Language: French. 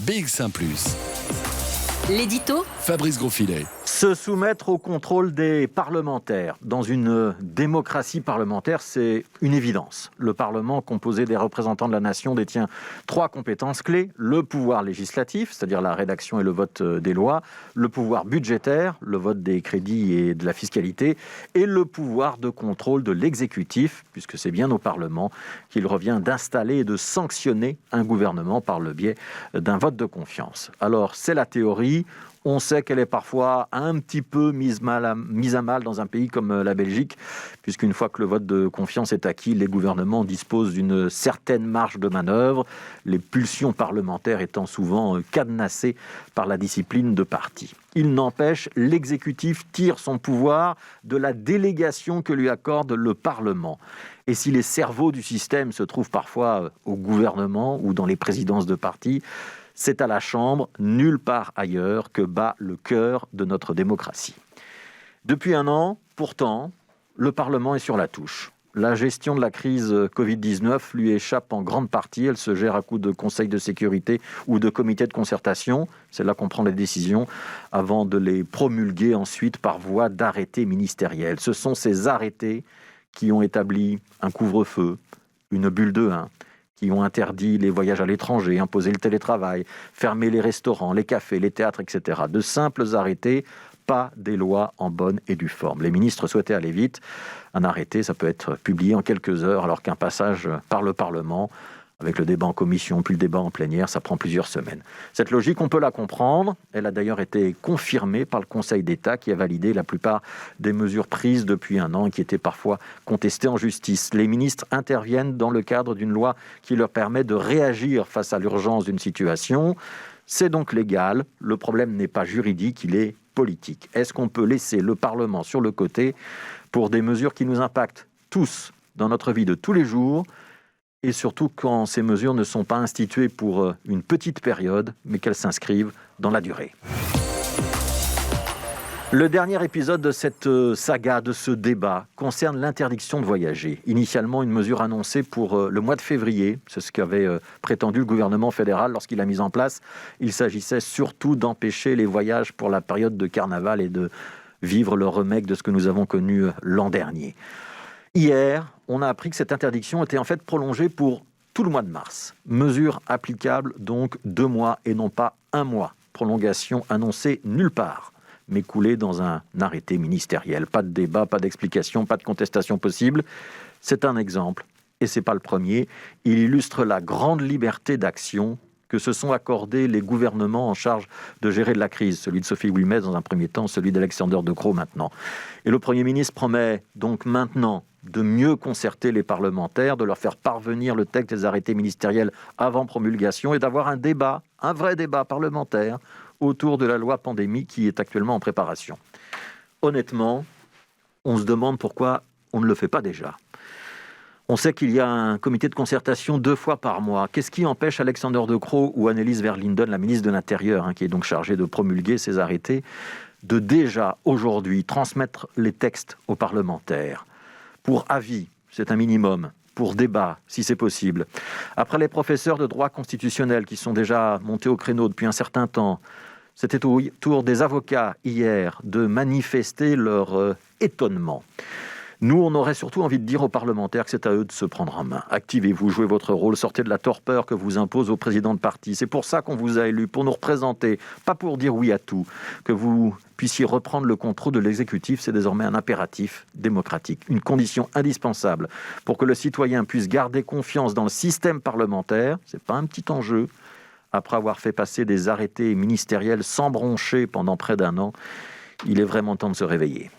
BX1 +. L'édito Fabrice Grosfilet. Se soumettre au contrôle des parlementaires. Dans une démocratie parlementaire, c'est une évidence. Le Parlement, composé des représentants de la nation, détient 3 compétences clés. Le pouvoir législatif, c'est-à-dire la rédaction et le vote des lois. Le pouvoir budgétaire, le vote des crédits et de la fiscalité. Et le pouvoir de contrôle de l'exécutif, puisque c'est bien au Parlement qu'il revient d'installer et de sanctionner un gouvernement par le biais d'un vote de confiance. Alors, c'est la théorie. On sait qu'elle est parfois un petit peu mise à mal dans un pays comme la Belgique, puisqu'une fois que le vote de confiance est acquis, les gouvernements disposent d'une certaine marge de manœuvre, les pulsions parlementaires étant souvent cadenassées par la discipline de parti. Il n'empêche, l'exécutif tire son pouvoir de la délégation que lui accorde le Parlement. Et si les cerveaux du système se trouvent parfois au gouvernement ou dans les présidences de partis, c'est à la Chambre, nulle part ailleurs, que bat le cœur de notre démocratie. Depuis un an, pourtant, le Parlement est sur la touche. La gestion de la crise Covid-19 lui échappe en grande partie. Elle se gère à coups de conseils de sécurité ou de comités de concertation. C'est là qu'on prend les décisions avant de les promulguer ensuite par voie d'arrêtés ministériels. Ce sont ces arrêtés qui ont établi un couvre-feu, une bulle de 1, qui ont interdit les voyages à l'étranger, imposé le télétravail, fermé les restaurants, les cafés, les théâtres, etc. De simples arrêtés, pas des lois en bonne et due forme. Les ministres souhaitaient aller vite. Un arrêté, ça peut être publié en quelques heures, alors qu'un passage par le Parlement, avec le débat en commission, puis le débat en plénière, ça prend plusieurs semaines. Cette logique, on peut la comprendre. Elle a d'ailleurs été confirmée par le Conseil d'État qui a validé la plupart des mesures prises depuis un an et qui étaient parfois contestées en justice. Les ministres interviennent dans le cadre d'une loi qui leur permet de réagir face à l'urgence d'une situation. C'est donc légal. Le problème n'est pas juridique, il est politique. Est-ce qu'on peut laisser le Parlement sur le côté pour des mesures qui nous impactent tous dans notre vie de tous les jours ? Et surtout quand ces mesures ne sont pas instituées pour une petite période, mais qu'elles s'inscrivent dans la durée. Le dernier épisode de cette saga, de ce débat, concerne l'interdiction de voyager. Initialement, une mesure annoncée pour le mois de février. C'est ce qu'avait prétendu le gouvernement fédéral lorsqu'il a mis en place. Il s'agissait surtout d'empêcher les voyages pour la période de carnaval et de vivre le remake de ce que nous avons connu l'an dernier. Hier, on a appris que cette interdiction était en fait prolongée pour tout le mois de mars. Mesure applicable donc 2 mois et non pas 1 mois. Prolongation annoncée nulle part, mais coulée dans un arrêté ministériel. Pas de débat, pas d'explication, pas de contestation possible. C'est un exemple, et ce n'est pas le premier. Il illustre la grande liberté d'action que se sont accordés les gouvernements en charge de gérer la crise, celui de Sophie Wilmès dans un premier temps, celui d'Alexander De Croo maintenant. Et le Premier ministre promet donc maintenant de mieux concerter les parlementaires, de leur faire parvenir le texte des arrêtés ministériels avant promulgation et d'avoir un débat, un vrai débat parlementaire autour de la loi pandémie qui est actuellement en préparation. Honnêtement, on se demande pourquoi on ne le fait pas déjà. On sait qu'il y a un comité de concertation 2 fois par mois. Qu'est-ce qui empêche Alexander De Croo ou Annelies Verlinden, la ministre de l'Intérieur, qui est donc chargée de promulguer ces arrêtés, de déjà aujourd'hui transmettre les textes aux parlementaires pour avis, c'est un minimum, pour débat, si c'est possible. Après les professeurs de droit constitutionnel qui sont déjà montés au créneau depuis un certain temps, c'était au tour des avocats hier de manifester leur étonnement. Nous, on aurait surtout envie de dire aux parlementaires que c'est à eux de se prendre en main. Activez-vous, jouez votre rôle, sortez de la torpeur que vous impose au président de parti. C'est pour ça qu'on vous a élus, pour nous représenter, pas pour dire oui à tout. Que vous puissiez reprendre le contrôle de l'exécutif, c'est désormais un impératif démocratique, une condition indispensable pour que le citoyen puisse garder confiance dans le système parlementaire. C'est pas un petit enjeu. Après avoir fait passer des arrêtés ministériels sans broncher pendant près d'1 an, il est vraiment temps de se réveiller.